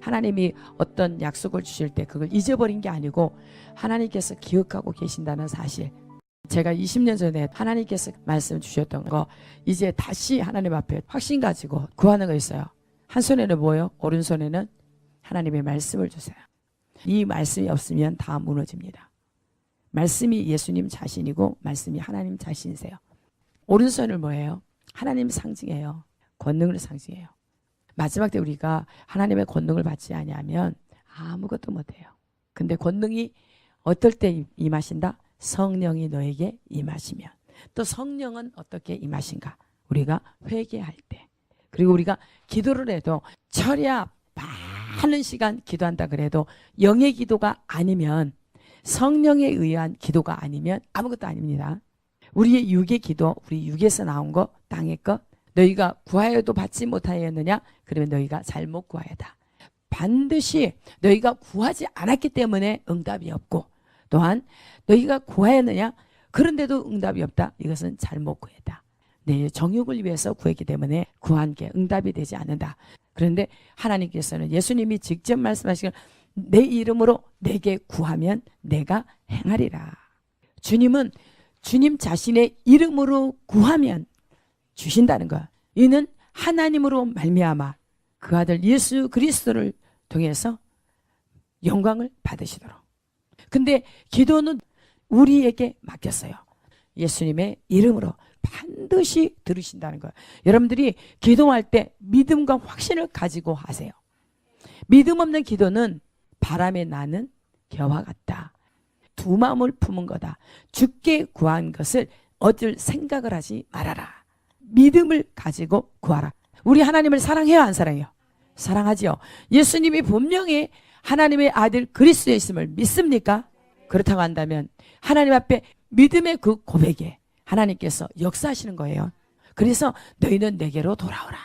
하나님이 어떤 약속을 주실 때 그걸 잊어버린 게 아니고 하나님께서 기억하고 계신다는 사실. 제가 20년 전에 하나님께서 말씀 주셨던 거 이제 다시 하나님 앞에 확신 가지고 구하는 거 있어요. 한 손에는 뭐예요? 오른손에는 하나님의 말씀을 주세요. 이 말씀이 없으면 다 무너집니다. 말씀이 예수님 자신이고 말씀이 하나님 자신이세요. 오른손을 뭐예요? 하나님 상징해요. 권능을 상징해요. 마지막 때 우리가 하나님의 권능을 받지 아니하면 아무것도 못해요. 근데 권능이 어떨 때 임하신다? 성령이 너에게 임하시면. 또 성령은 어떻게 임하신가? 우리가 회개할 때. 그리고 우리가 기도를 해도 철야 많은 시간 기도한다 그래도 영의 기도가 아니면, 성령에 의한 기도가 아니면 아무것도 아닙니다. 우리의 육의 기도, 우리 육에서 나온 거, 땅의 것, 너희가 구하여도 받지 못하였느냐? 그러면 너희가 잘못 구하였다. 반드시 너희가 구하지 않았기 때문에 응답이 없고, 또한 너희가 구하였느냐? 그런데도 응답이 없다. 이것은 잘못 구했다. 내 정욕을 위해서 구했기 때문에 구한 게 응답이 되지 않는다. 그런데 하나님께서는 예수님이 직접 말씀하시기를 내 이름으로 내게 구하면 내가 행하리라. 주님은 주님 자신의 이름으로 구하면 주신다는 것. 이는 하나님으로 말미암아 그 아들 예수 그리스도를 통해서 영광을 받으시도록. 근데 기도는 우리에게 맡겼어요. 예수님의 이름으로 반드시 들으신다는 거예요. 여러분들이 기도할 때 믿음과 확신을 가지고 하세요. 믿음 없는 기도는 바람에 나는 겨와 같다. 두 마음을 품은 거다. 주께 구한 것을 얻을 생각을 하지 말아라. 믿음을 가지고 구하라. 우리 하나님을 사랑해요, 안 사랑해요? 사랑하지요. 예수님이 분명히 하나님의 아들 그리스도에 있음을 믿습니까? 그렇다고 한다면 하나님 앞에 믿음의 그 고백에 하나님께서 역사하시는 거예요. 그래서 너희는 내게로 돌아오라.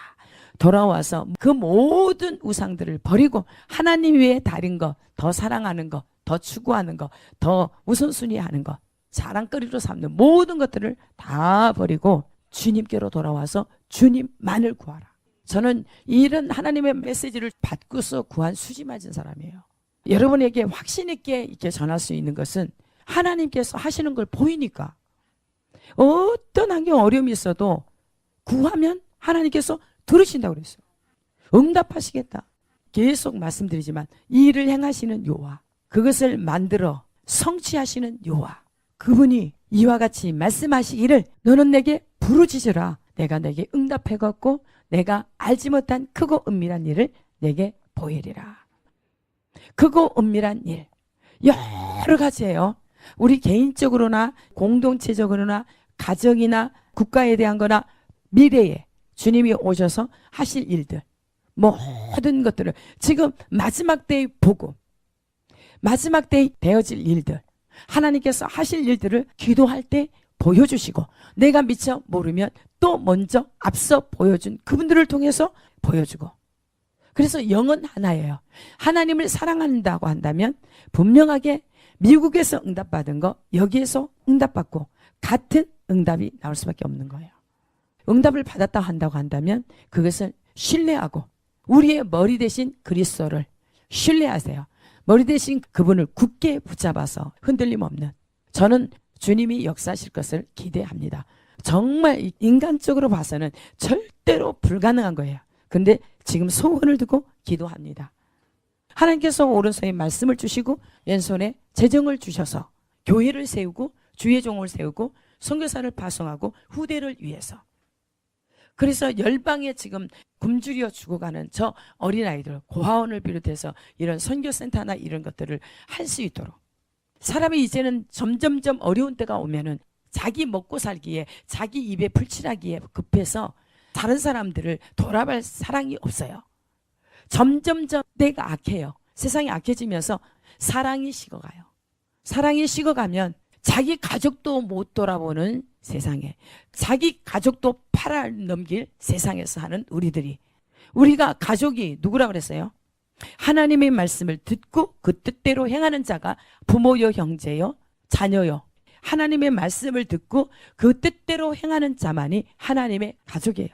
돌아와서 그 모든 우상들을 버리고 하나님 외에 다른 거, 더 사랑하는 거, 더 추구하는 거, 더 우선순위하는 거, 자랑거리로 삼는 모든 것들을 다 버리고 주님께로 돌아와서 주님만을 구하라. 저는 이런 하나님의 메시지를 받고서 구한 수지 맞은 사람이에요. 여러분에게 확신 있게 이렇게 전할 수 있는 것은 하나님께서 하시는 걸 보이니까. 어떤 환경 어려움이 있어도 구하면 하나님께서 들으신다고 그랬어요. 응답하시겠다. 계속 말씀드리지만 이 일을 행하시는 여호와, 그것을 만들어 성취하시는 여호와, 그분이 이와 같이 말씀하시기를 너는 내게 부르짖으라. 내가 내게 응답해갖고 내가 알지 못한 크고 은밀한 일을 내게 보이리라. 크고 은밀한 일 여러 가지예요. 우리 개인적으로나 공동체적으로나 가정이나 국가에 대한 거나 미래에 주님이 오셔서 하실 일들, 모든 것들을 지금 마지막 때의 복음, 마지막 때에 되어질 일들, 하나님께서 하실 일들을 기도할 때 보여주시고, 내가 미처 모르면 또 먼저 앞서 보여준 그분들을 통해서 보여주고. 그래서 영은 하나예요. 하나님을 사랑한다고 한다면 분명하게 미국에서 응답받은 거 여기에서 응답받고 같은 응답이 나올 수밖에 없는 거예요. 응답을 받았다 한다고 한다면 그것을 신뢰하고 우리의 머리 대신 그리스도를 신뢰하세요. 머리 대신 그분을 굳게 붙잡아서 흔들림 없는, 저는 주님이 역사하실 것을 기대합니다. 정말 인간적으로 봐서는 절대로 불가능한 거예요. 근데 지금 소원을 두고 기도합니다. 하나님께서 오른손에 말씀을 주시고 왼손에 재정을 주셔서 교회를 세우고 주의 종을 세우고 선교사를 파송하고 후대를 위해서. 그래서 열방에 지금 굶주려 죽어가는 저 어린아이들, 고아원을 비롯해서 이런 선교센터나 이런 것들을 할 수 있도록. 사람이 이제는 점점점 어려운 때가 오면은 자기 먹고 살기에, 자기 입에 풀칠하기에 급해서 다른 사람들을 돌아볼 사랑이 없어요. 점점점 때가 악해요. 세상이 악해지면서 사랑이 식어가요. 사랑이 식어가면 자기 가족도 못 돌아보는 세상에, 자기 가족도 팔아넘길 세상에서 하는 우리들이, 우리가 가족이 누구라 그랬어요? 하나님의 말씀을 듣고 그 뜻대로 행하는 자가 부모요 형제요 자녀요. 하나님의 말씀을 듣고 그 뜻대로 행하는 자만이 하나님의 가족이에요.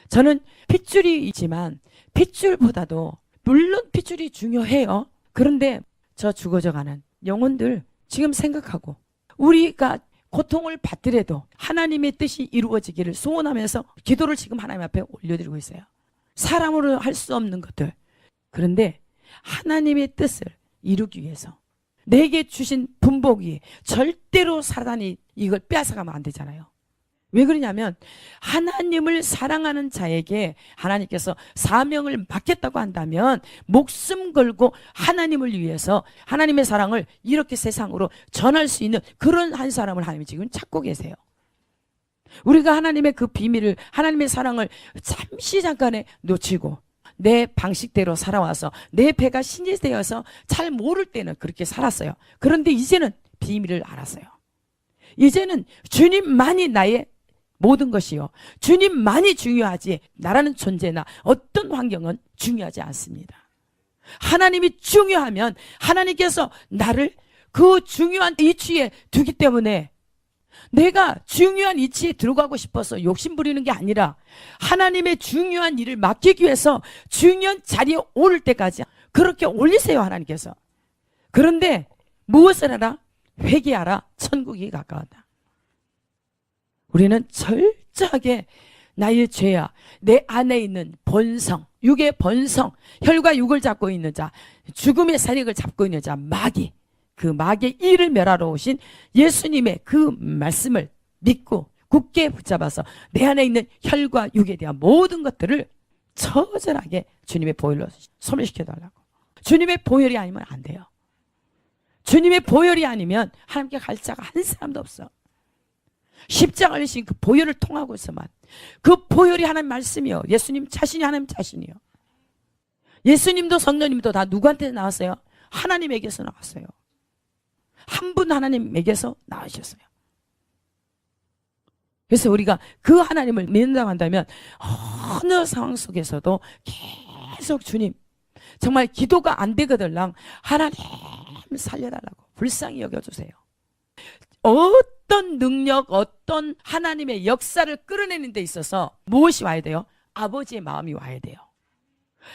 저는 핏줄이 있지만 핏줄보다도 물론 핏줄이 중요해요. 그런데 저 죽어져가는 영혼들 지금 생각하고 우리가 고통을 받더라도 하나님의 뜻이 이루어지기를 소원하면서 기도를 지금 하나님 앞에 올려드리고 있어요. 사람으로 할 수 없는 것들. 그런데 하나님의 뜻을 이루기 위해서 내게 주신 분복이 절대로 사단이 이걸 빼앗아가면 안 되잖아요. 왜 그러냐면 하나님을 사랑하는 자에게 하나님께서 사명을 맡겼다고 한다면 목숨 걸고 하나님을 위해서 하나님의 사랑을 이렇게 세상으로 전할 수 있는 그런 한 사람을 하나님이 지금 찾고 계세요. 우리가 하나님의 그 비밀을, 하나님의 사랑을 잠시 잠깐에 놓치고 내 방식대로 살아와서 내 배가 신이 되어서 잘 모를 때는 그렇게 살았어요. 그런데 이제는 비밀을 알았어요. 이제는 주님만이 나의 모든 것이요, 주님만이 중요하지 나라는 존재나 어떤 환경은 중요하지 않습니다. 하나님이 중요하면 하나님께서 나를 그 중요한 이치에 두기 때문에 내가 중요한 이치에 들어가고 싶어서 욕심 부리는 게 아니라 하나님의 중요한 일을 맡기기 위해서 중요한 자리에 오를 때까지 그렇게 올리세요, 하나님께서. 그런데 무엇을 하라? 회개하라, 천국이 가까웠다. 우리는 철저하게 나의 죄야, 내 안에 있는 본성, 육의 본성, 혈과 육을 잡고 있는 자, 죽음의 세력을 잡고 있는 자, 마귀, 그 마귀의 일을 멸하러 오신 예수님의 그 말씀을 믿고 굳게 붙잡아서 내 안에 있는 혈과 육에 대한 모든 것들을 처절하게 주님의 보혈로 소멸시켜달라고. 주님의 보혈이 아니면 안 돼요. 주님의 보혈이 아니면 하나님께 갈 자가 한 사람도 없어. 십자가를 지신 그 보혈을 통하고 있어만, 그 보혈이 하나님 말씀이요, 예수님 자신이 하나님 자신이요. 예수님도 성령님도 다 누구한테 나왔어요? 하나님에게서 나왔어요. 한 분 하나님에게서 나오셨어요. 그래서 우리가 그 하나님을 믿는다고 한다면 어느 상황 속에서도 계속 주님, 정말 기도가 안 되거들랑 하나님 살려달라고 불쌍히 여겨주세요. 어떤 능력, 어떤 하나님의 역사를 끌어내는 데 있어서 무엇이 와야 돼요? 아버지의 마음이 와야 돼요.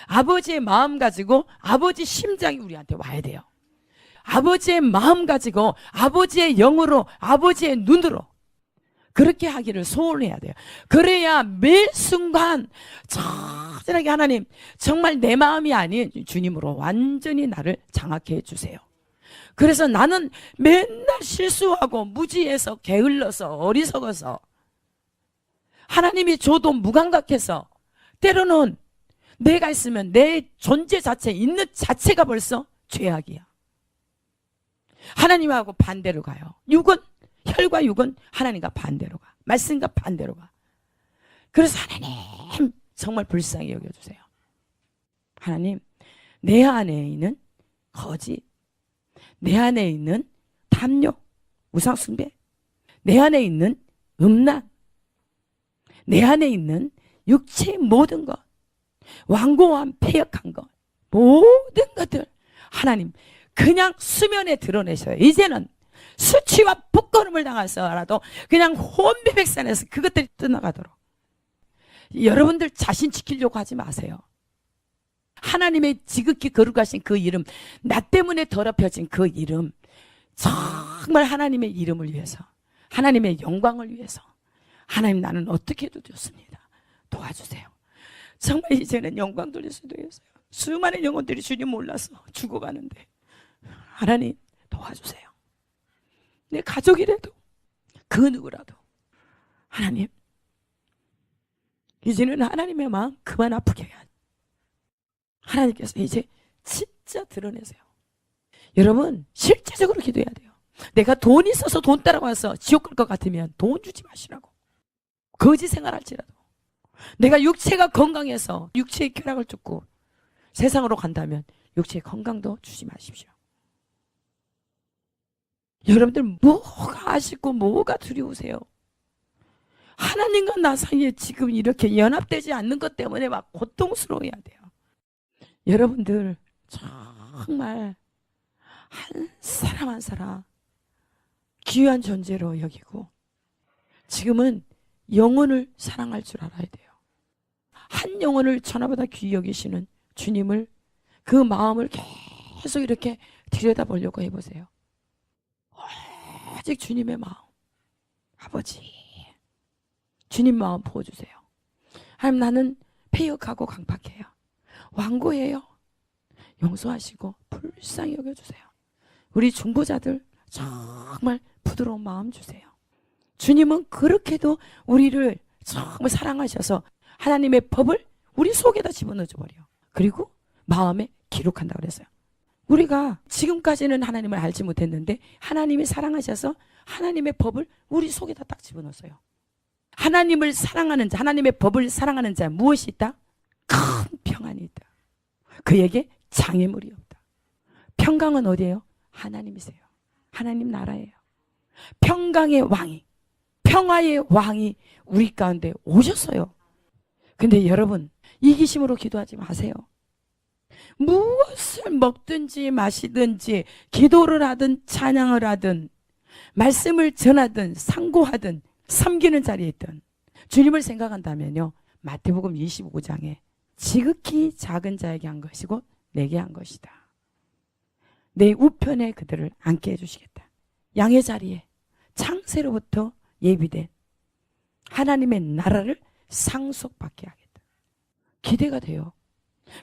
아버지의 마음 가지고 아버지 심장이 우리한테 와야 돼요. 아버지의 마음 가지고 아버지의 영으로, 아버지의 눈으로 그렇게 하기를 소원해야 돼요. 그래야 매 순간 처절하게 하나님, 정말 내 마음이 아닌 주님으로 완전히 나를 장악해 해주세요. 그래서 나는 맨날 실수하고 무지해서 게을러서 어리석어서 하나님이 줘도 무감각해서 때로는 내가 있으면 내 존재 자체, 있는 자체가 벌써 죄악이야. 하나님하고 반대로 가요. 육은, 혈과 육은 하나님과 반대로 가. 말씀과 반대로 가. 그래서 하나님 정말 불쌍히 여겨주세요. 하나님, 내 안에 있는 거짓, 내 안에 있는 탐욕, 우상숭배, 내 안에 있는 음란, 내 안에 있는 육체의 모든 것, 완고한 패역한 것, 모든 것들 하나님 그냥 수면에 드러내셔요. 이제는 수치와 부끄러움을 당해서라도 그냥 혼비백산해서 그것들이 떠나가도록. 여러분들 자신 지키려고 하지 마세요. 하나님의 지극히 거룩하신 그 이름, 나 때문에 더럽혀진 그 이름, 정말 하나님의 이름을 위해서, 하나님의 영광을 위해서 하나님, 나는 어떻게 해도 좋습니다. 도와주세요. 정말 이제는 영광 돌릴 수도 있어요. 수많은 영혼들이 주님 몰라서 죽어가는데 하나님 도와주세요. 내 가족이라도 그 누구라도 하나님, 이제는 하나님의 마음 그만 아프게 해야 돼. 하나님께서 이제 진짜 드러내세요. 여러분 실제적으로 기도해야 돼요. 내가 돈이 있어서 돈 따라와서 지옥 갈 것 같으면 돈 주지 마시라고. 거지 생활할지라도 내가 육체가 건강해서 육체의 쾌락을 쫓고 세상으로 간다면 육체의 건강도 주지 마십시오. 여러분들 뭐가 아쉽고 뭐가 두려우세요? 하나님과 나 사이에 지금 이렇게 연합되지 않는 것 때문에 막 고통스러워야 돼요. 여러분들 정말 한 사람 한 사람 귀한 존재로 여기고 지금은 영혼을 사랑할 줄 알아야 돼요. 한 영혼을 천하보다 귀히 여기시는 주님을 그 마음을 계속 이렇게 들여다보려고 해보세요. 오직 주님의 마음. 아버지, 주님 마음 부어주세요. 하나님, 나는 패역하고 강팍해요. 완고해요. 용서하시고 불쌍히 여겨주세요. 우리 중보자들 정말 부드러운 마음 주세요. 주님은 그렇게도 우리를 정말 사랑하셔서 하나님의 법을 우리 속에다 집어넣어 버려. 그리고 마음에 기록한다고 그랬어요. 우리가 지금까지는 하나님을 알지 못했는데 하나님이 사랑하셔서 하나님의 법을 우리 속에다 딱 집어넣었어요. 하나님을 사랑하는 자, 하나님의 법을 사랑하는 자 무엇이 있다? 큰 평안이 있다. 그에게 장애물이 없다. 평강은 어디예요? 하나님이세요. 하나님 나라예요. 평강의 왕이, 평화의 왕이 우리 가운데 오셨어요. 근데 여러분, 이기심으로 기도하지 마세요. 무엇을 먹든지 마시든지 기도를 하든 찬양을 하든 말씀을 전하든 상고하든 섬기는 자리에 있든 주님을 생각한다면요, 마태복음 25장에 지극히 작은 자에게 한 것이고 내게 한 것이다. 내 우편에 그들을 앉게 해주시겠다. 양의 자리에 창세로부터 예비된 하나님의 나라를 상속받게 하겠다. 기대가 돼요.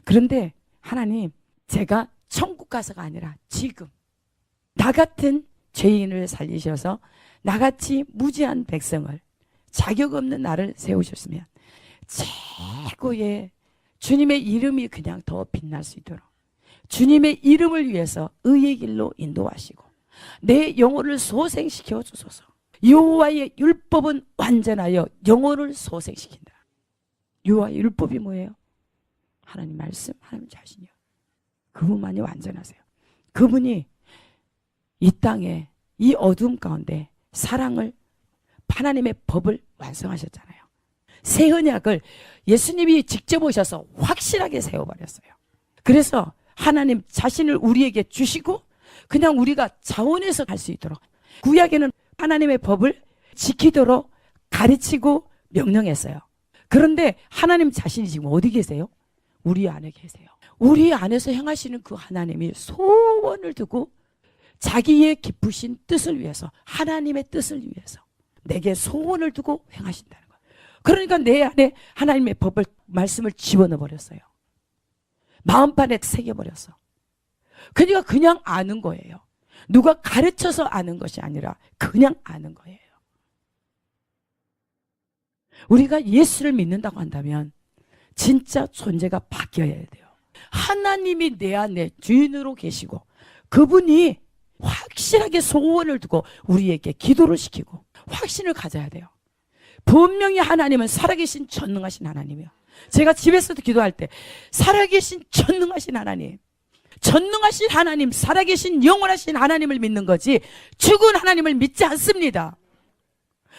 그런데 하나님, 제가 천국 가서가 아니라 지금 나 같은 죄인을 살리셔서 나같이 무지한 백성을, 자격 없는 나를 세우셨으면 최고의 주님의 이름이 그냥 더 빛날 수 있도록 주님의 이름을 위해서 의의 길로 인도하시고 내 영혼을 소생시켜 주소서. 여호와의 율법은 완전하여 영혼을 소생시킨다. 여호와의 율법이 뭐예요? 하나님 말씀, 하나님 자신이요. 그분만이 완전하세요. 그분이 이 땅에 이 어둠 가운데 사랑을, 하나님의 법을 완성하셨잖아요. 새 언약을 예수님이 직접 오셔서 확실하게 세워버렸어요. 그래서 하나님 자신을 우리에게 주시고 그냥 우리가 자원해서 갈 수 있도록, 구약에는 하나님의 법을 지키도록 가르치고 명령했어요. 그런데 하나님 자신이 지금 어디 계세요? 우리 안에 계세요. 우리 안에서 행하시는 그 하나님이 소원을 두고 자기의 기쁘신 뜻을 위해서, 하나님의 뜻을 위해서 내게 소원을 두고 행하신다는 거예요. 그러니까 내 안에 하나님의 법을, 말씀을 집어넣어 버렸어요. 마음판에 새겨버렸어. 그러니까 그냥 아는 거예요. 누가 가르쳐서 아는 것이 아니라 그냥 아는 거예요. 우리가 예수를 믿는다고 한다면 진짜 존재가 바뀌어야 돼요. 하나님이 내 안에 주인으로 계시고 그분이 확실하게 소원을 두고 우리에게 기도를 시키고 확신을 가져야 돼요. 분명히 하나님은 살아계신 전능하신 하나님이에요. 제가 집에서도 기도할 때 살아계신 전능하신 하나님, 전능하신 하나님, 살아계신 영원하신 하나님을 믿는 거지 죽은 하나님을 믿지 않습니다.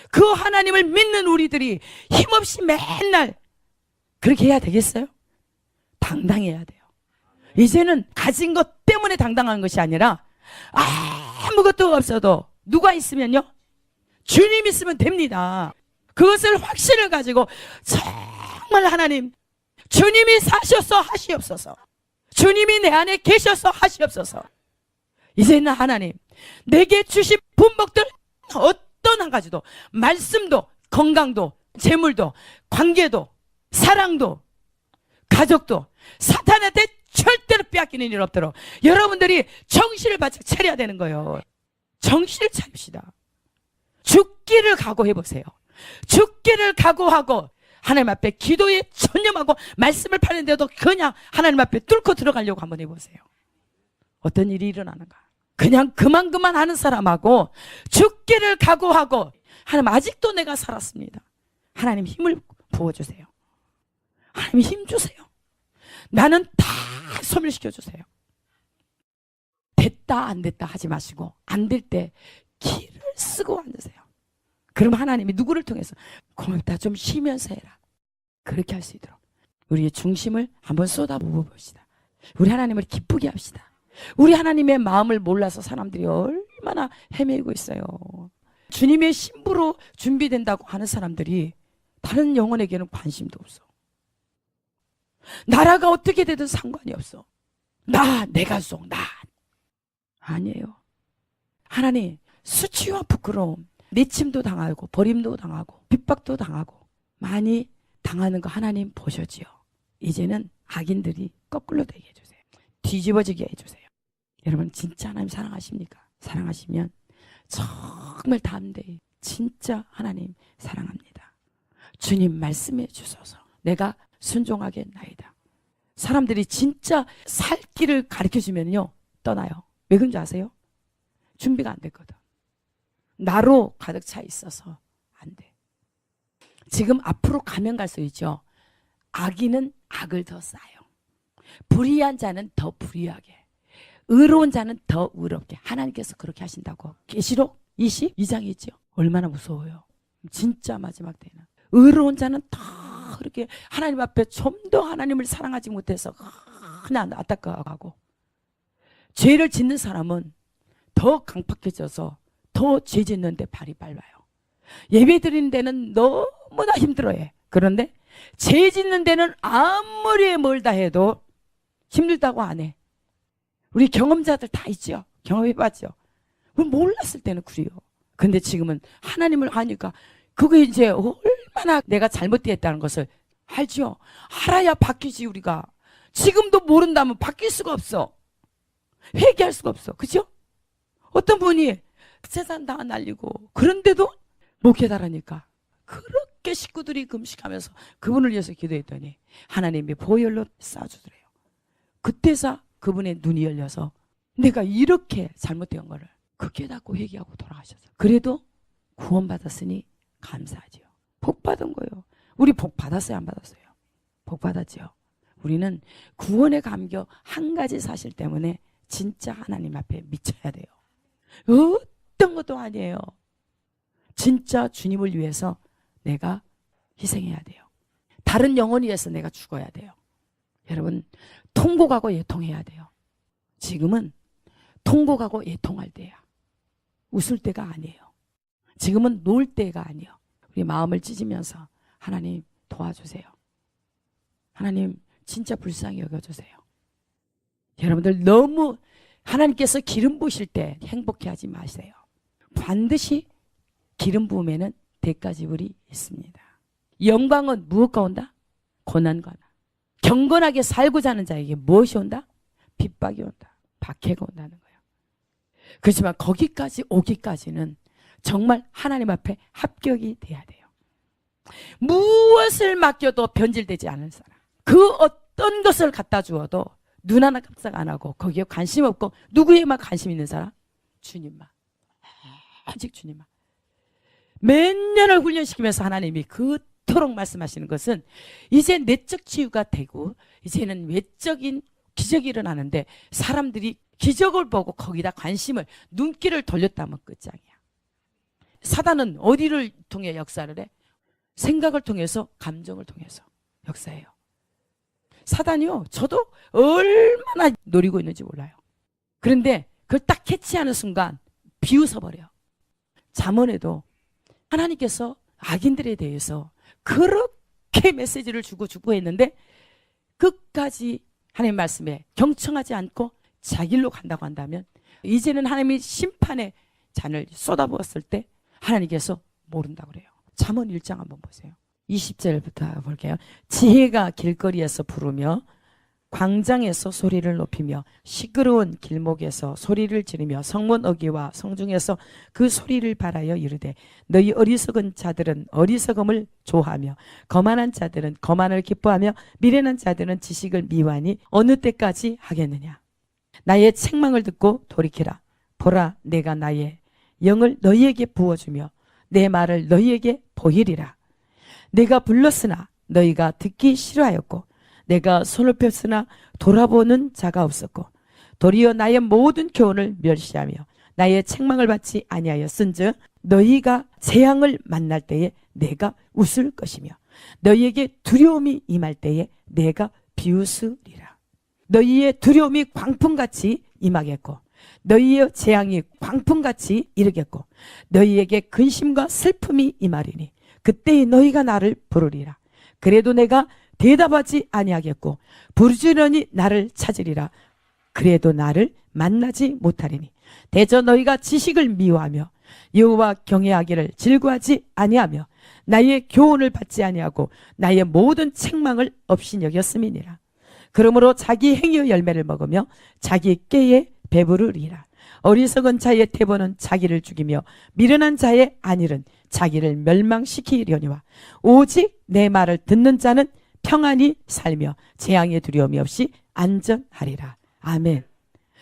그 하나님을 믿는 우리들이 힘없이 맨날 그렇게 해야 되겠어요? 당당해야 돼요. 이제는 가진 것 때문에 당당한 것이 아니라 아무것도 없어도 누가 있으면요? 주님 있으면 됩니다. 그것을 확신을 가지고 정말 하나님, 주님이 사셔서 하시옵소서. 주님이 내 안에 계셔서 하시옵소서. 이제는 하나님, 내게 주신 분복들 어떤 한 가지도, 말씀도, 건강도, 재물도, 관계도, 사랑도, 가족도 사탄한테 절대로 빼앗기는 일 없도록 여러분들이 정신을 바짝 차려야 되는 거예요. 정신을 차립시다. 죽기를 각오해 보세요. 죽기를 각오하고 하나님 앞에 기도에 전념하고 말씀을 파는데도 그냥 하나님 앞에 뚫고 들어가려고 한번 해보세요. 어떤 일이 일어나는가? 그냥 그만 하는 사람하고 죽기를 각오하고 하나님 아직도 내가 살았습니다. 하나님 힘을 부어주세요. 하나님 힘 주세요. 나는 다 소멸시켜주세요. 됐다 안 됐다 하지 마시고 안 될 때 기를 쓰고 앉으세요. 그럼 하나님이 누구를 통해서 고맙다 좀 쉬면서 해라, 그렇게 할 수 있도록 우리의 중심을 한번 쏟아부어 봅시다. 우리 하나님을 기쁘게 합시다. 우리 하나님의 마음을 몰라서 사람들이 얼마나 헤매고 있어요. 주님의 신부로 준비된다고 하는 사람들이 다른 영혼에게는 관심도 없어. 나라가 어떻게 되든 상관이 없어. 내가 속, 아니에요. 하나님, 수치와 부끄러움, 내침도 당하고 버림도 당하고 핍박도 당하고 많이 당하는 거 하나님 보셨지요. 이제는 악인들이 거꾸로 되게 해주세요. 뒤집어지게 해주세요. 여러분 진짜 하나님 사랑하십니까? 사랑하시면 정말 담대히 진짜 하나님 사랑합니다. 주님 말씀해 주소서. 내가 순종하겠나이다. 사람들이 진짜 살 길을 가르쳐주면요 떠나요. 왜 그런지 아세요? 준비가 안 됐거든. 나로 가득 차 있어서 안 돼. 지금 앞으로 가면 갈수있죠. 악인은 악을 더 쌓아요. 불의한 자는 더 불의하게, 의로운 자는 더 의롭게. 하나님께서 그렇게 하신다고 계시록 22장에 있죠. 얼마나 무서워요. 진짜 마지막 때는 의로운 자는 더 그렇게 하나님 앞에 좀 더 하나님을 사랑하지 못해서 그냥 안타까워하고, 죄를 짓는 사람은 더 강팍해져서 더 죄 짓는데 발이 밟아요. 예배 드리는 데는 너무나 힘들어해. 그런데 죄 짓는 데는 아무리 멀다 해도 힘들다고 안 해. 우리 경험자들 다 있죠. 경험해봤죠. 몰랐을 때는 그래요. 근데 지금은 하나님을 아니까 그게 이제 얼마나 내가 잘못되었다는 것을 알죠. 알아야 바뀌지. 우리가 지금도 모른다면 바뀔 수가 없어. 회개할 수가 없어. 그죠? 어떤 분이 세상 다 날리고 그런데도 못 깨달으니까 그렇게 식구들이 금식하면서 그분을 위해서 기도했더니 하나님이 보혈로 쏴주더래요. 그때서 그분의 눈이 열려서 내가 이렇게 잘못된 거를 그 깨닫고 회개하고 돌아가셨어요. 그래도 구원받았으니 감사하죠. 복 받은 거예요. 우리 복 받았어요, 안 받았어요? 복 받았죠. 우리는 구원의 감격 한 가지 사실 때문에 진짜 하나님 앞에 미쳐야 돼요. 어떤 것도 아니에요. 진짜 주님을 위해서 내가 희생해야 돼요. 다른 영혼을 위해서 내가 죽어야 돼요. 여러분 통곡하고 예통해야 돼요. 지금은 통곡하고 예통할 때야. 웃을 때가 아니에요. 지금은 놀 때가 아니에요. 우리 마음을 찢으면서 하나님 도와주세요. 하나님 진짜 불쌍히 여겨주세요. 여러분들 너무 하나님께서 기름 부으실 때 행복해하지 마세요. 반드시 기름 부음에는 대가지불이 있습니다. 영광은 무엇과 온다? 고난과 나. 경건하게 살고자 하는 자에게 무엇이 온다? 핍박이 온다. 박해가 온다는 거예요. 그렇지만 거기까지 오기까지는 정말 하나님 앞에 합격이 돼야 돼요. 무엇을 맡겨도 변질되지 않은 사람, 그 어떤 것을 갖다 주어도 눈 하나 깜짝 안 하고 거기에 관심 없고 누구에만 관심 있는 사람? 주님만. 아직 주님만. 몇 년을 훈련시키면서 하나님이 그토록 말씀하시는 것은 이제 내적 치유가 되고 이제는 외적인 기적이 일어나는데 사람들이 기적을 보고 거기다 관심을 눈길을 돌렸다면 끝장이야. 사단은 어디를 통해 역사를 해? 생각을 통해서, 감정을 통해서 역사해요. 사단이요, 저도 얼마나 노리고 있는지 몰라요. 그런데 그걸 딱 캐치하는 순간 비웃어버려요. 잠언에도 하나님께서 악인들에 대해서 그렇게 메시지를 주고 했는데 끝까지 하나님 말씀에 경청하지 않고 자기 길로 간다고 한다면 이제는 하나님이 심판의 잔을 쏟아부었을 때 하나님께서 모른다고 그래요. 잠언 1장 한번 보세요. 20절부터 볼게요. 지혜가 길거리에서 부르며 광장에서 소리를 높이며 시끄러운 길목에서 소리를 지르며 성문 어귀와 성중에서 그 소리를 발하여 이르되 너희 어리석은 자들은 어리석음을 좋아하며 거만한 자들은 거만을 기뻐하며 미련한 자들은 지식을 미워하니 어느 때까지 하겠느냐. 나의 책망을 듣고 돌이키라. 보라, 내가 나의 영을 너희에게 부어주며 내 말을 너희에게 보이리라. 내가 불렀으나 너희가 듣기 싫어하였고 내가 손을 폈으나 돌아보는 자가 없었고 도리어 나의 모든 교훈을 멸시하며 나의 책망을 받지 아니하였은즉 너희가 재앙을 만날 때에 내가 웃을 것이며 너희에게 두려움이 임할 때에 내가 비웃으리라. 너희의 두려움이 광풍같이 임하겠고 너희의 재앙이 광풍같이 이르겠고 너희에게 근심과 슬픔이 임하리니 그때에 너희가 나를 부르리라. 그래도 내가 대답하지 아니하겠고 부르짖으니 나를 찾으리라. 그래도 나를 만나지 못하리니 대저 너희가 지식을 미워하며 여호와 경외하기를 즐거워하지 아니하며 나의 교훈을 받지 아니하고 나의 모든 책망을 없이 여겼음이니라. 그러므로 자기 행위의 열매를 먹으며 자기 꾀에 배부르리라. 어리석은 자의 태보는 자기를 죽이며 미련한 자의 안일은 자기를 멸망시키려니와 오직 내 말을 듣는 자는 평안히 살며 재앙의 두려움이 없이 안전하리라. 아멘.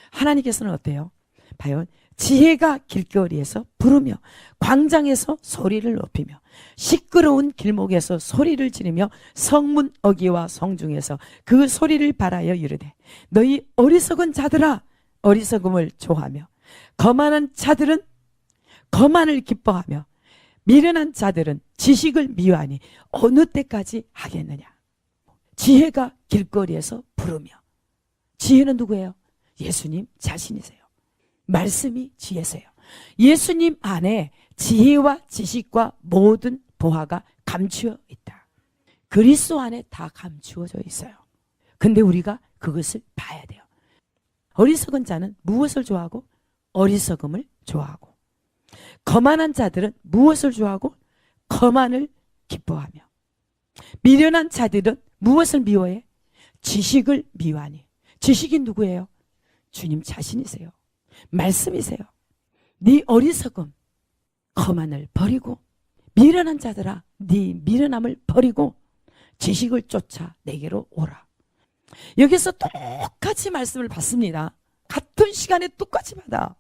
하나님께서는 어때요? 봐요. 지혜가 길거리에서 부르며 광장에서 소리를 높이며 시끄러운 길목에서 소리를 지르며 성문 어귀와 성중에서 그 소리를 발하여 이르되 너희 어리석은 자들아 어리석음을 좋아하며 거만한 자들은 거만을 기뻐하며 미련한 자들은 지식을 미워하니 어느 때까지 하겠느냐. 지혜가 길거리에서 부르며, 지혜는 누구예요? 예수님 자신이세요. 말씀이 지혜세요. 예수님 안에 지혜와 지식과 모든 보화가 감추어 있다. 그리스도 안에 다 감추어져 있어요. 근데 우리가 그것을 봐야 돼요. 어리석은 자는 무엇을 좋아하고? 어리석음을 좋아하고, 거만한 자들은 무엇을 좋아하고? 거만을 기뻐하며, 미련한 자들은 무엇을 미워해? 지식을 미워하니. 지식이 누구예요? 주님 자신이세요. 말씀이세요. 네 어리석음, 거만을 버리고, 미련한 자들아 네 미련함을 버리고 지식을 쫓아 내게로 오라. 여기서 똑같이 말씀을 받습니다. 같은 시간에 똑같이 받아.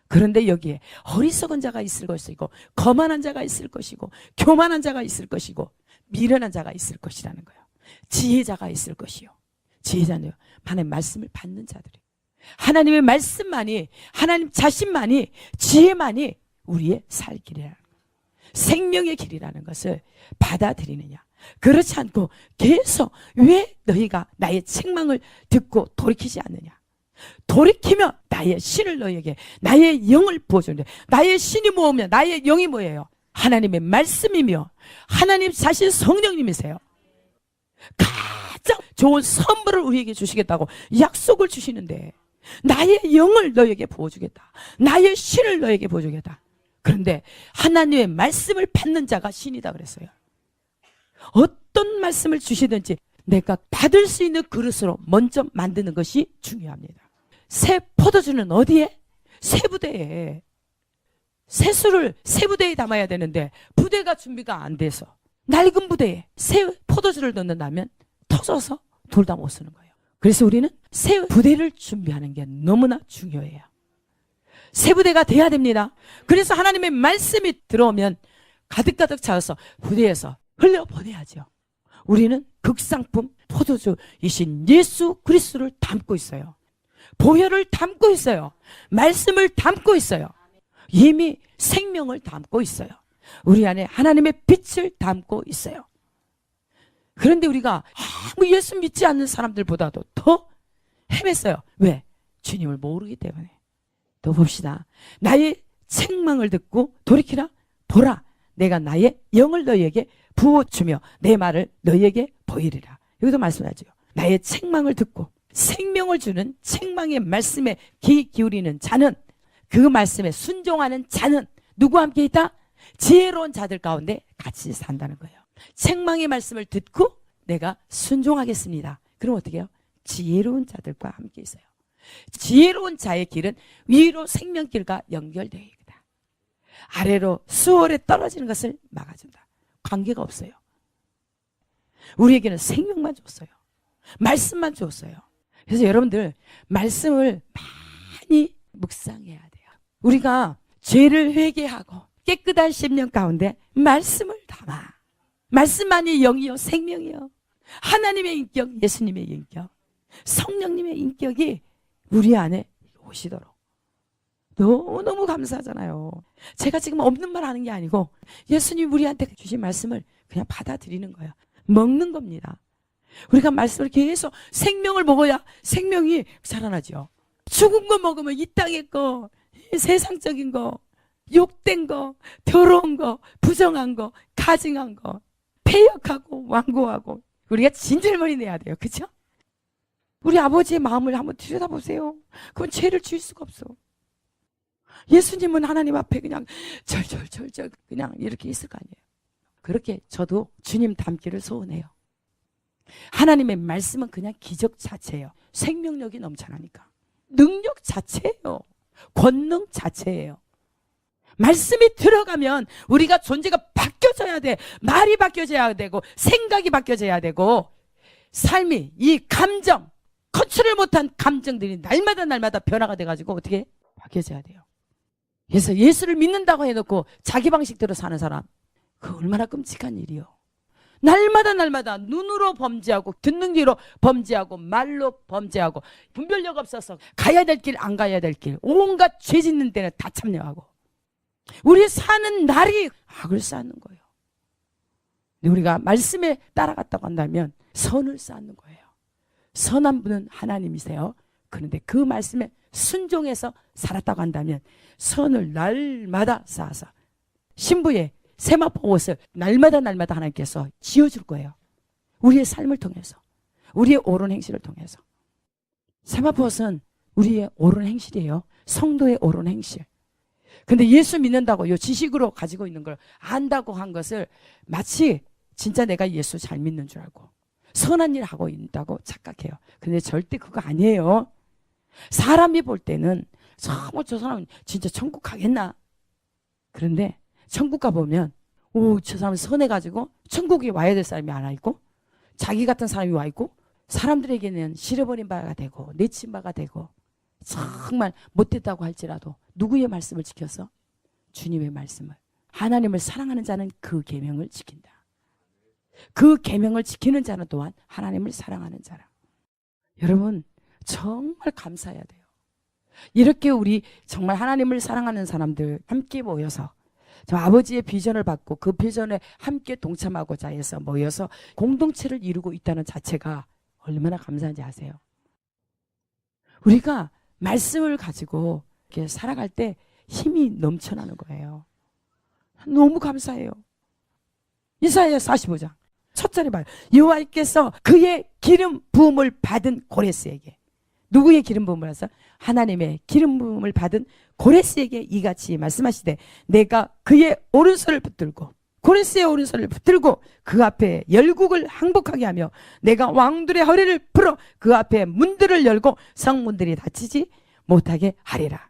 그런데 여기에 어리석은 자가 있을 것이고, 거만한 자가 있을 것이고, 교만한 자가 있을 것이고, 미련한 자가 있을 것이라는 거예요. 지혜자가 있을 것이요. 지혜자는 하나님의 말씀을 받는 자들이에요. 하나님의 말씀만이, 하나님 자신만이, 지혜만이 우리의 살 길이라는 거예요. 생명의 길이라는 것을 받아들이느냐. 그렇지 않고 계속 왜 너희가 나의 책망을 듣고 돌이키지 않느냐. 돌이키면 나의 신을 너희에게, 나의 영을 부어주는데, 나의 신이 뭐며 나의 영이 뭐예요? 하나님의 말씀이며 하나님 자신 성령님이세요. 가장 좋은 선물을 우리에게 주시겠다고 약속을 주시는데, 나의 영을 너희에게 부어주겠다, 나의 신을 너희에게 부어주겠다. 그런데 하나님의 말씀을 받는 자가 신이다 그랬어요. 어떤 말씀을 주시든지 내가 받을 수 있는 그릇으로 먼저 만드는 것이 중요합니다. 새 포도주는 어디에? 새 부대에. 새술을 새 부대에 담아야 되는데 부대가 준비가 안 돼서 낡은 부대에 새 포도주를 넣는다면 터져서 돌 다 못 쓰는 거예요. 그래서 우리는 새 부대를 준비하는 게 너무나 중요해요. 새 부대가 돼야 됩니다. 그래서 하나님의 말씀이 들어오면 가득가득 차서 부대에서 흘려보내야죠. 우리는 극상품 포도주이신 예수 그리스도를 담고 있어요. 보혈을 담고 있어요. 말씀을 담고 있어요. 이미 생명을 담고 있어요. 우리 안에 하나님의 빛을 담고 있어요. 그런데 우리가 예수 믿지 않는 사람들보다도 더 헤맸어요. 왜? 주님을 모르기 때문에. 또 봅시다. 나의 책망을 듣고 돌이키라. 보라, 내가 나의 영을 너희에게 부어주며 내 말을 너희에게 보이리라. 여기도 말씀하죠. 나의 책망을 듣고 생명을 주는 책망의 말씀에 귀 기울이는 자는, 그 말씀에 순종하는 자는 누구와 함께 있다? 지혜로운 자들 가운데 같이 산다는 거예요. 책망의 말씀을 듣고 내가 순종하겠습니다. 그럼 어떻게 해요? 지혜로운 자들과 함께 있어요. 지혜로운 자의 길은 위로 생명길과 연결되어 있다. 아래로 수월에 떨어지는 것을 막아준다. 관계가 없어요. 우리에게는 생명만 줬어요. 말씀만 줬어요. 그래서 여러분들 말씀을 많이 묵상해야 돼요. 우리가 죄를 회개하고 깨끗한 심령 가운데 말씀을 담아. 말씀만이 영이요 생명이요. 하나님의 인격, 예수님의 인격, 성령님의 인격이 우리 안에 오시도록 너무너무 감사하잖아요. 제가 지금 없는 말 하는 게 아니고 예수님 우리한테 주신 말씀을 그냥 받아들이는 거예요. 먹는 겁니다. 우리가 말씀을 계속 생명을 먹어야 생명이 살아나죠. 죽은 거 먹으면 이 땅의 거, 세상적인 거, 욕된 거, 더러운 거, 부정한 거, 가증한 거, 폐역하고 완고하고 우리가 진절머리 내야 돼요. 그렇죠? 우리 아버지의 마음을 한번 들여다보세요. 그건 죄를 지을 수가 없어. 예수님은 하나님 앞에 그냥 절절절절 그냥 이렇게 있을 거 아니에요. 그렇게 저도 주님 닮기를 소원해요. 하나님의 말씀은 그냥 기적 자체예요. 생명력이 넘쳐나니까. 능력 자체예요. 권능 자체예요. 말씀이 들어가면 우리가 존재가 바뀌어져야 돼. 말이 바뀌어져야 되고 생각이 바뀌어져야 되고 삶이 이 감정, 컨트롤 못한 감정들이 날마다 변화가 돼가지고 어떻게 바뀌어져야 돼요. 그래서 예수를 믿는다고 해놓고 자기 방식대로 사는 사람, 그 얼마나 끔찍한 일이요. 날마다 눈으로 범죄하고 듣는 귀로 범죄하고 말로 범죄하고 분별력 없어서 가야 될 길 안 가야 될 길 온갖 죄 짓는 데는 다 참여하고 우리 사는 날이 악을 쌓는 거예요. 근데 우리가 말씀에 따라갔다고 한다면 선을 쌓는 거예요. 선한 분은 하나님이세요. 그런데 그 말씀에 순종해서 살았다고 한다면 선을 날마다 쌓아서 신부의 세마포 옷을 날마다 하나님께서 지어줄 거예요. 우리의 삶을 통해서, 우리의 옳은 행실을 통해서. 세마포 옷은 우리의 옳은 행실이에요. 성도의 옳은 행실. 근데 예수 믿는다고 요 지식으로 가지고 있는 걸 안다고 한 것을 마치 진짜 내가 예수 잘 믿는 줄 알고 선한 일 하고 있다고 착각해요. 근데 절대 그거 아니에요. 사람이 볼 때는 정말 저 사람 진짜 천국 가겠나? 그런데 천국 가보면 저 사람 선해가지고 천국에 와야 될 사람이 하나 있고 자기 같은 사람이 와 있고 사람들에게는 실어버린 바가 되고 내친 바가 되고 정말 못됐다고 할지라도 누구의 말씀을 지켜서? 주님의 말씀을. 하나님을 사랑하는 자는 그 계명을 지킨다. 그 계명을 지키는 자는 또한 하나님을 사랑하는 자라. 여러분 정말 감사해야 돼요. 이렇게 우리 정말 하나님을 사랑하는 사람들 함께 모여서 아버지의 비전을 받고 그 비전에 함께 동참하고자 해서 모여서 공동체를 이루고 있다는 자체가 얼마나 감사한지 아세요? 우리가 말씀을 가지고 이렇게 살아갈 때 힘이 넘쳐나는 거예요. 너무 감사해요. 이사야 45장 첫 절에 봐요. 여호와께서 그의 기름 부음을 받은 고레스에게, 누구의 기름 부음을 받았어? 하나님의 기름 부음을 받은 고레스에게 이같이 말씀하시되 내가 그의 오른손을 붙들고 고레스의 오른손을 붙들고 그 앞에 열국을 항복하게 하며 내가 왕들의 허리를 풀어 그 앞에 문들을 열고 성문들이 닫히지 못하게 하리라.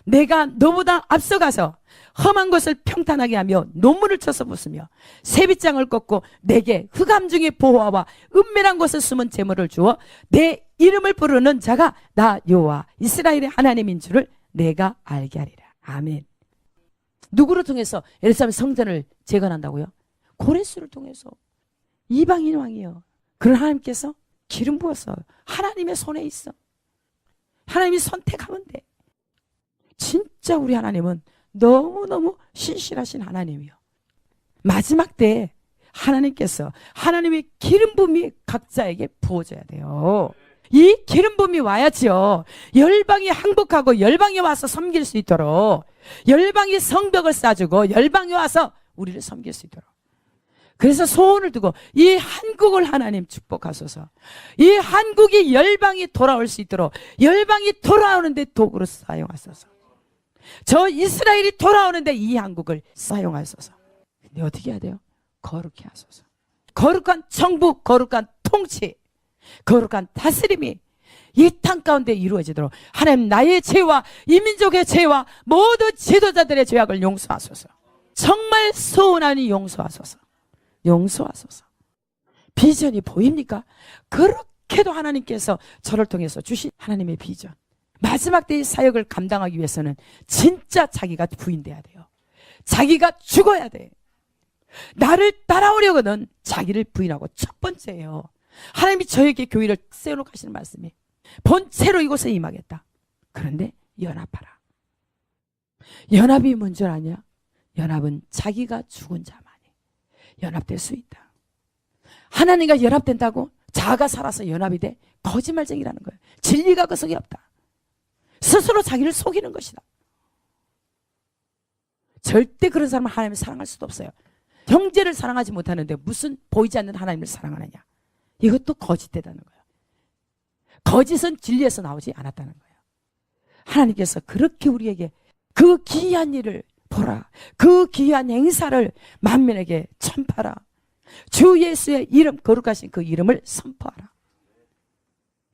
내가 너보다 앞서가서 험한 것을 평탄하게 하며 논문을 쳐서 부수며 세빗장을 꺾고 내게 흑암 중의 보화와 은밀한 곳에 숨은 재물을 주어 내 이름을 부르는 자가 나 여호와 이스라엘의 하나님인 줄을 내가 알게 하리라. 아멘. 누구를 통해서 예루살렘 성전을 재건한다고요? 고레스를 통해서. 이방인 왕이요. 그런 하나님께서 기름 부어서 하나님의 손에 있어. 하나님이 선택하면 돼. 진짜 우리 하나님은 너무너무 신실하신 하나님이요. 마지막 때에 하나님께서 하나님의 기름 부음이 각자에게 부어져야 돼요. 이 기름 부음이 와야지요. 열방이 항복하고 열방이 와서 섬길 수 있도록, 열방이 성벽을 쌓아주고 열방이 와서 우리를 섬길 수 있도록. 그래서 소원을 두고 이 한국을 하나님 축복하소서. 이 한국이 열방이 돌아올 수 있도록 열방이 돌아오는데 도구로 사용하소서. 저 이스라엘이 돌아오는데 이 한국을 사용하소서. 근데 어떻게 해야 돼요? 거룩해 하소서. 거룩한 정부, 거룩한 통치, 거룩한 다스림이 이 땅 가운데 이루어지도록 하나님 나의 죄와 이 민족의 죄와 모든 지도자들의 죄악을 용서하소서. 정말 소원하니 용서하소서. 용서하소서. 비전이 보입니까? 그렇게도 하나님께서 저를 통해서 주신 하나님의 비전. 마지막 때의 사역을 감당하기 위해서는 진짜 자기가 부인돼야 돼요. 자기가 죽어야 돼. 나를 따라오려거든 자기를 부인하고 첫 번째예요. 하나님이 저에게 교회를 세워놓고 하시는 말씀이 본체로 이곳에 임하겠다. 그런데 연합하라. 연합이 뭔 줄 아냐? 연합은 자기가 죽은 자만이 연합될 수 있다. 하나님과 연합된다고 자아가 살아서 연합이 돼? 거짓말쟁이라는 거예요. 진리가 그 속에 없다. 스스로 자기를 속이는 것이다. 절대 그런 사람은 하나님을 사랑할 수도 없어요. 형제를 사랑하지 못하는데 무슨 보이지 않는 하나님을 사랑하느냐. 이것도 거짓되다는 거예요. 거짓은 진리에서 나오지 않았다는 거예요. 하나님께서 그렇게 우리에게 그 기이한 일을 보라. 그 기이한 행사를 만민에게 전파하라. 주 예수의 이름, 거룩하신 그 이름을 선포하라.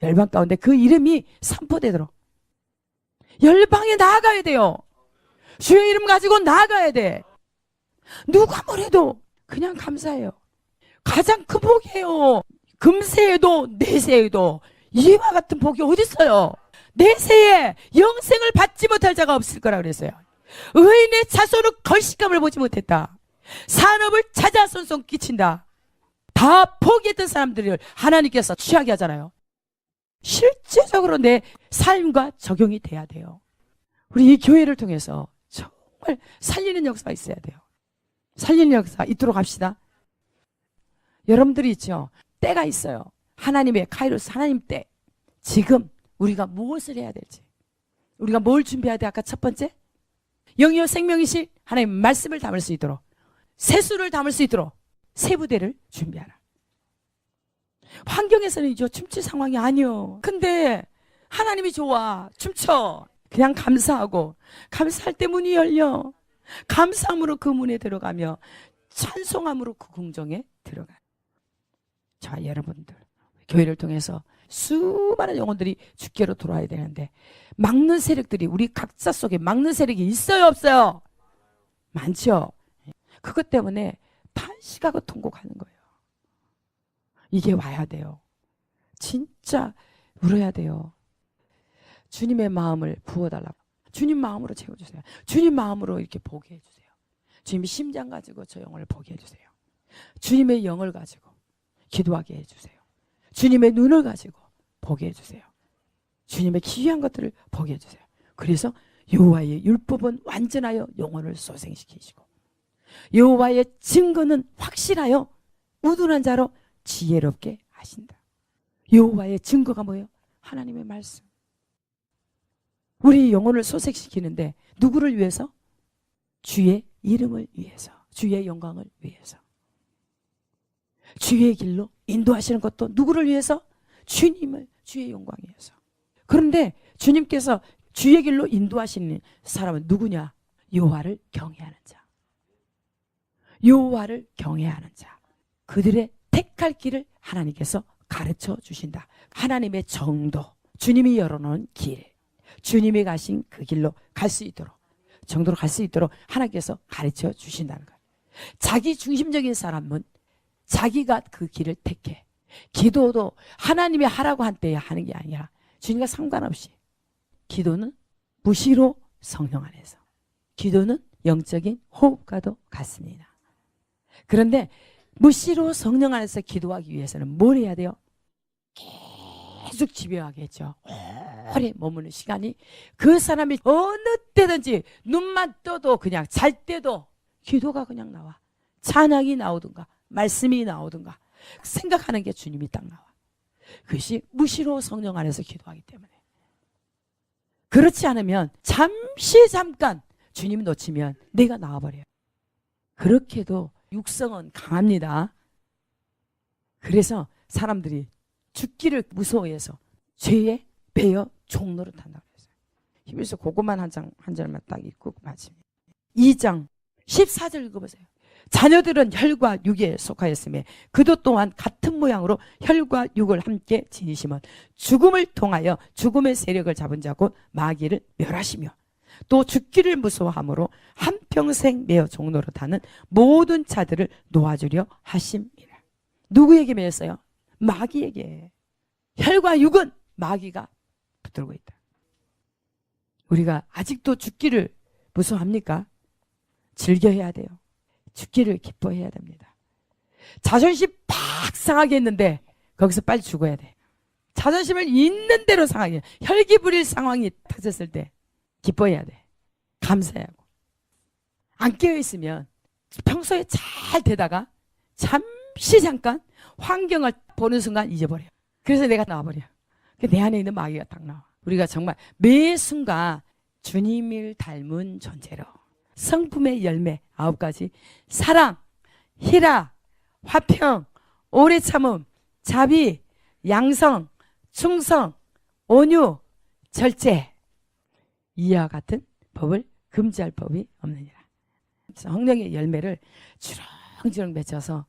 열방 가운데 그 이름이 선포되도록 열방에 나아가야 돼요. 주의 이름 가지고 나아가야 돼. 누가 뭐래도 그냥 감사해요. 가장 큰 복이에요. 금세에도 내세에도 이와 같은 복이 어디 있어요? 내세에 영생을 받지 못할 자가 없을 거라 그랬어요. 의인의 자손은 걸식감을 보지 못했다. 산업을 찾아 손손 끼친다. 다 포기했던 사람들을 하나님께서 취하게 하잖아요. 실제적으로 내 삶과 적용이 돼야 돼요. 우리 이 교회를 통해서 정말 살리는 역사가 있어야 돼요. 살리는 역사 있도록 합시다. 여러분들이 있죠. 때가 있어요. 하나님의 카이로스, 하나님 때. 지금 우리가 무엇을 해야 될지. 우리가 뭘 준비해야 돼? 아까 첫 번째, 영이요 생명이신 하나님 말씀을 담을 수 있도록, 세수를 담을 수 있도록 세 부대를 준비하라. 환경에서는 이제 춤출 상황이 아니요. 근데 하나님이 좋아. 춤춰. 그냥 감사하고, 감사할 때 문이 열려. 감사함으로 그 문에 들어가며 찬송함으로 그 궁정에 들어가. 자, 여러분들 교회를 통해서 수많은 영혼들이 주께로 돌아와야 되는데 막는 세력들이 우리 각자 속에 막는 세력이 있어요, 없어요? 많죠. 그것 때문에 탄식하고 통곡하는 거예요. 이게 와야 돼요. 진짜 울어야 돼요. 주님의 마음을 부어달라고. 주님 마음으로 채워주세요. 주님 마음으로 이렇게 보게 해주세요. 주님의 심장 가지고 저 영혼을 보게 해주세요. 주님의 영을 가지고 기도하게 해주세요. 주님의 눈을 가지고 보게 해주세요. 주님의 기이한 것들을 보게 해주세요. 그래서 여호와의 율법은 완전하여 영혼을 소생시키시고 여호와의 증거는 확실하여 우둔한 자로 지혜롭게 하신다. 여호와의 증거가 뭐예요? 하나님의 말씀. 우리 영혼을 소생시키는데 누구를 위해서? 주의 이름을 위해서, 주의 영광을 위해서. 주의 길로 인도하시는 것도 누구를 위해서? 주님을, 주의 영광 위해서. 그런데 주님께서 주의 길로 인도하시는 사람은 누구냐? 여호와를 경외하는 자. 여호와를 경외하는 자. 그들의 택할 길을 하나님께서 가르쳐 주신다. 하나님의 정도, 주님이 열어놓은 길, 주님이 가신 그 길로 갈 수 있도록, 정도로 갈 수 있도록 하나님께서 가르쳐 주신다는 거예요. 자기 중심적인 사람은 자기가 그 길을 택해. 기도도 하나님이 하라고 한 때에 하는 게 아니라 주님과 상관없이. 기도는 무시로 성령 안에서. 기도는 영적인 호흡과도 같습니다. 그런데 무시로 성령 안에서 기도하기 위해서는 뭘 해야 돼요? 계속 집요하게 했죠. 오래 머무는 시간이, 그 사람이 어느 때든지 눈만 떠도 그냥 잘 때도 기도가 그냥 나와. 찬양이 나오든가 말씀이 나오든가 생각하는 게 주님이 딱 나와. 그것이 무시로 성령 안에서 기도하기 때문에. 그렇지 않으면 잠깐 주님 놓치면 내가 나와버려요. 그렇게도 육성은 강합니다. 그래서 사람들이 죽기를 무서워해서 죄에 배어 종로를 탄다고 했어요. 히브리서 그것만 한 절만 딱 읽고 마칩니다. 2장 14절 읽어보세요. 자녀들은 혈과 육에 속하였으며 그도 또한 같은 모양으로 혈과 육을 함께 지니시면 죽음을 통하여 죽음의 세력을 잡은 자고 마귀를 멸하시며 또 죽기를 무서워함으로 한평생 매어 종로로 타는 모든 자들을 놓아주려 하심이라. 누구에게 매였어요? 마귀에게. 혈과 육은 마귀가 붙들고 있다. 우리가 아직도 죽기를 무서워합니까? 즐겨해야 돼요. 죽기를 기뻐해야 됩니다. 자존심 팍 상하게 했는데 거기서 빨리 죽어야 돼. 자존심을 있는 대로 상하게, 혈기 부릴 상황이 터졌을 때 기뻐해야 돼. 감사하고. 안 깨어있으면 평소에 잘 되다가 잠깐 환경을 보는 순간 잊어버려. 그래서 내가 나와버려. 내 안에 있는 마귀가 딱 나와. 우리가 정말 매 순간 주님을 닮은 존재로 성품의 열매 9가지, 사랑, 희락, 화평, 오래 참음, 자비, 양성, 충성, 온유, 절제, 이와 같은 법을 금지할 법이 없느니라. 성령의 열매를 주렁주렁 맺혀서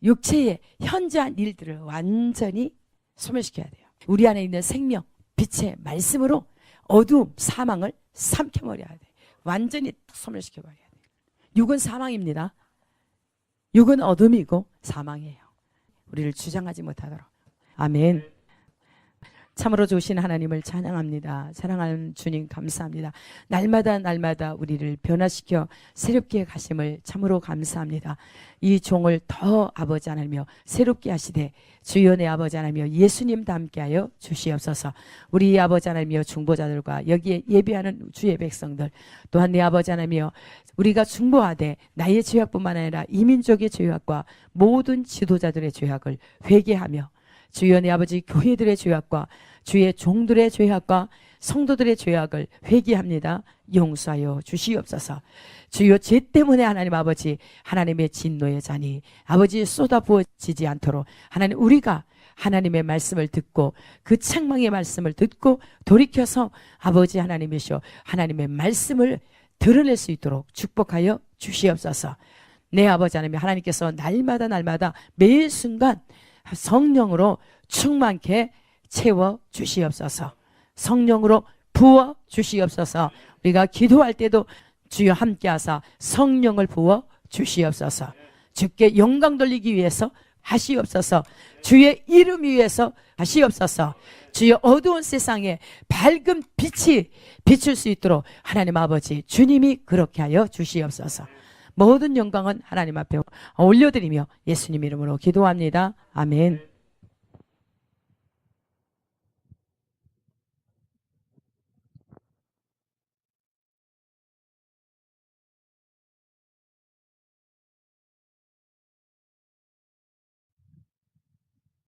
육체의 현저한 일들을 완전히 소멸시켜야 돼요. 우리 안에 있는 생명, 빛의 말씀으로 어두움, 사망을 삼켜버려야 돼. 완전히 소멸시켜버려야 돼. 육은 사망입니다. 육은 어둠이고 사망이에요. 우리를 주장하지 못하도록. 아멘. 참으로 좋으신 하나님을 찬양합니다. 사랑하는 주님 감사합니다. 날마다 날마다 우리를 변화시켜 새롭게 가심을 참으로 감사합니다. 이 종을 더 아버지 하나님이여 새롭게 하시되 주여 내 아버지 하나님이여 예수님과 함께하여 주시옵소서. 우리 아버지 하나님이여 중보자들과 여기에 예배하는 주의 백성들 또한 내 아버지 하나님이여 우리가 중보하되 나의 죄악뿐만 아니라 이민족의 죄악과 모든 지도자들의 죄악을 회개하며 주여 내 아버지 교회들의 죄악과 주의 종들의 죄악과 성도들의 죄악을 회개합니다. 용서하여 주시옵소서. 주여 죄 때문에 하나님 아버지 하나님의 진노의 잔이 아버지 쏟아 부어지지 않도록 하나님 우리가 하나님의 말씀을 듣고 그 책망의 말씀을 듣고 돌이켜서 아버지 하나님이시여 하나님의 말씀을 드러낼 수 있도록 축복하여 주시옵소서. 내 아버지 하나님 하나님께서 날마다 날마다 매일 순간 성령으로 충만케 채워 주시옵소서. 성령으로 부어 주시옵소서. 우리가 기도할 때도 주여 함께하사 성령을 부어 주시옵소서. 주께 영광 돌리기 위해서 하시옵소서. 주의 이름 위해서 하시옵소서. 주여 어두운 세상에 밝은 빛이 비출 수 있도록 하나님 아버지 주님이 그렇게 하여 주시옵소서. 모든 영광은 하나님 앞에 올려드리며 예수님 이름으로 기도합니다. 아멘.